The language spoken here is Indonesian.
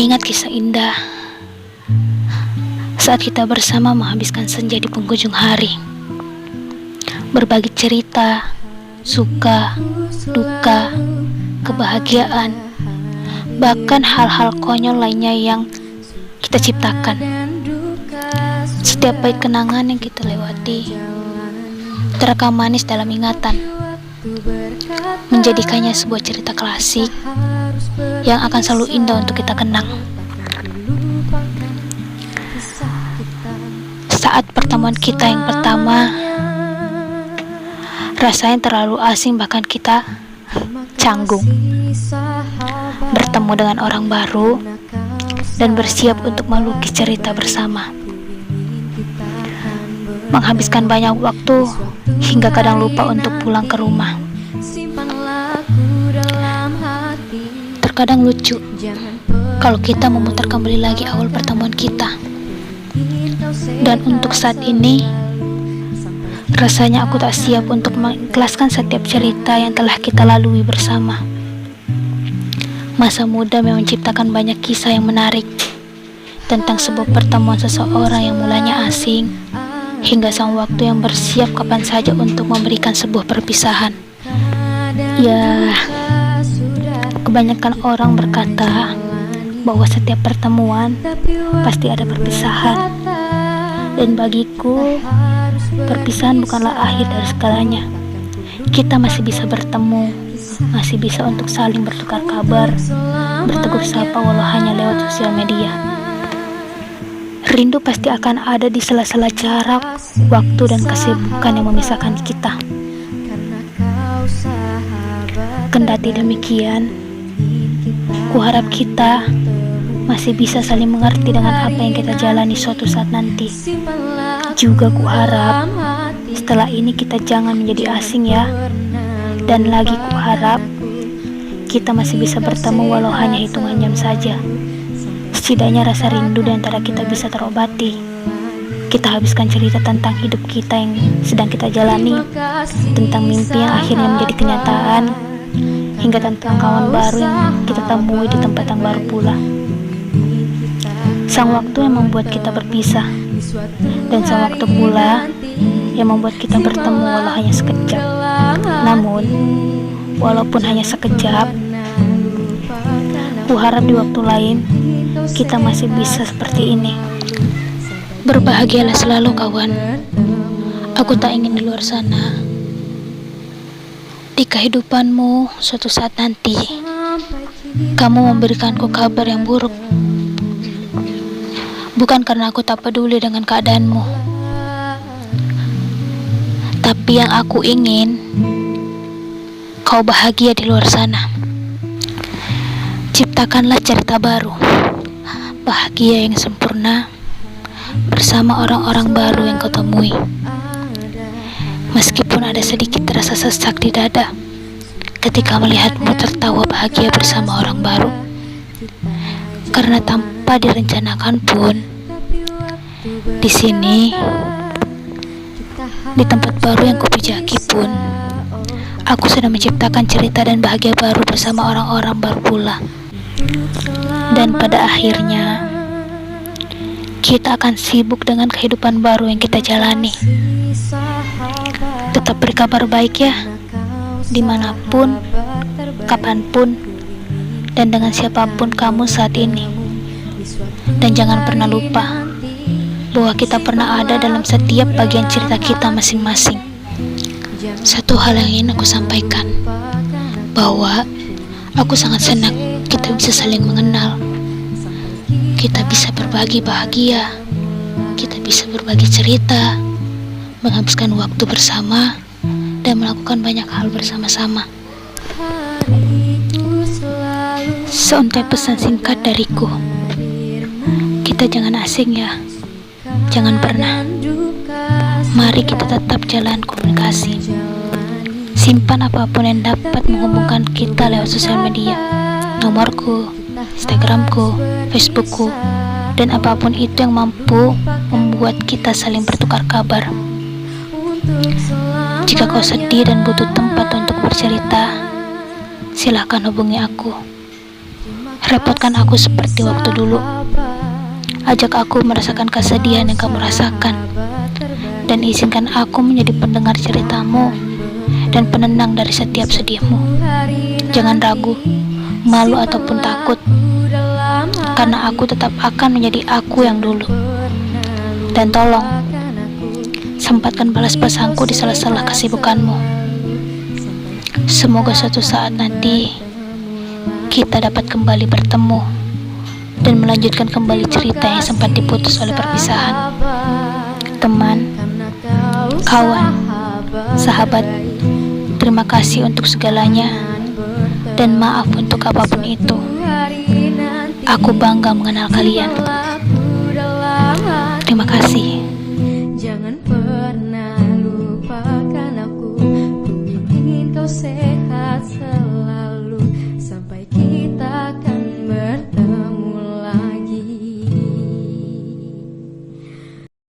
Teringat kisah indah saat kita bersama menghabiskan senja di penghujung hari, berbagi cerita, suka, duka, kebahagiaan, bahkan hal-hal konyol lainnya yang kita ciptakan. Setiap pahit kenangan yang kita lewati terekam manis dalam ingatan, menjadikannya sebuah cerita klasik yang akan selalu indah untuk kita kenang. Saat pertemuan kita yang pertama, rasanya terlalu asing, bahkan kita canggung. Bertemu dengan orang baru dan bersiap untuk melukis cerita bersama. Menghabiskan banyak waktu hingga kadang lupa untuk pulang ke rumah. Terkadang lucu kalau kita memutar kembali lagi awal pertemuan kita. Dan untuk saat ini, rasanya aku tak siap untuk mengikhlaskan setiap cerita yang telah kita lalui bersama. Masa muda memang menciptakan banyak kisah yang menarik tentang sebuah pertemuan seseorang yang mulanya asing, hingga sang waktu yang bersiap kapan saja untuk memberikan sebuah perpisahan. Ya, kebanyakan orang berkata bahwa setiap pertemuan pasti ada perpisahan. Dan bagiku, perpisahan bukanlah akhir dari segalanya. Kita masih bisa bertemu, masih bisa untuk saling bertukar kabar, bertegur sapa walau hanya lewat sosial media. Rindu pasti akan ada di sela-sela jarak, waktu dan kesibukan yang memisahkan kita. Kendati demikian, kuharap kita masih bisa saling mengerti dengan apa yang kita jalani suatu saat nanti. Juga kuharap setelah ini kita jangan menjadi asing ya. Dan lagi kuharap kita masih bisa bertemu walau hanya hitungan jam saja. Setidaknya rasa rindu di antara kita bisa terobati. Kita habiskan cerita tentang hidup kita yang sedang kita jalani, tentang mimpi yang akhirnya menjadi kenyataan, hingga tentang kawan baru yang kita temui di tempat yang baru pula. Sang waktu yang membuat kita berpisah, dan sang waktu pula yang membuat kita bertemu walau hanya sekejap. Namun, walaupun hanya sekejap, kuharap di waktu lain kita masih bisa seperti ini. Berbahagialah selalu kawan. Aku tak ingin di luar sana, di kehidupanmu suatu saat nanti, kamu memberikanku kabar yang buruk. Bukan karena aku tak peduli dengan keadaanmu, tapi yang aku ingin kau bahagia di luar sana. Ciptakanlah cerita baru, bahagia yang sempurna bersama orang-orang baru yang kau temui. Meskipun ada sedikit rasa sesak di dada ketika melihatmu tertawa bahagia bersama orang baru, karena tanpa direncanakan pun, di sini, di tempat baru yang kupijaki pun, aku sudah menciptakan cerita dan bahagia baru bersama orang-orang baru pula. Dan pada akhirnya, kita akan sibuk dengan kehidupan baru yang kita jalani. Tetap beri kabar baik ya, dimanapun, kapanpun, dan dengan siapapun kamu saat ini. Dan jangan pernah lupa bahwa kita pernah ada dalam setiap bagian cerita kita masing-masing. Satu hal yang ingin aku sampaikan, bahwa aku sangat senang kita bisa saling mengenal. Kita bisa berbagi bahagia, kita bisa berbagi cerita, menghabiskan waktu bersama, dan melakukan banyak hal bersama-sama. Seuntai pesan singkat dariku, kita jangan asing ya, jangan pernah. Mari kita tetap jalan komunikasi. Simpan apapun yang dapat menghubungkan kita lewat sosial media, nomorku, Instagramku, Facebookku, dan apapun itu yang mampu membuat kita saling bertukar kabar. Jika kau sedih dan butuh tempat untuk bercerita, silakan hubungi aku. Repotkan aku seperti waktu dulu. Ajak aku merasakan kesedihan yang kamu rasakan. Dan izinkan aku menjadi pendengar ceritamu dan penenang dari setiap sedihmu. Jangan ragu, malu ataupun takut, karena aku tetap akan menjadi aku yang dulu. Dan tolong, sempatkan balas pesanku di sela-sela kesibukanmu. Semoga suatu saat nanti kita dapat kembali bertemu dan melanjutkan kembali cerita yang sempat diputus oleh perpisahan. Teman, kawan, sahabat, terima kasih untuk segalanya dan maaf untuk apapun itu. Aku bangga mengenal kalian. Terima kasih.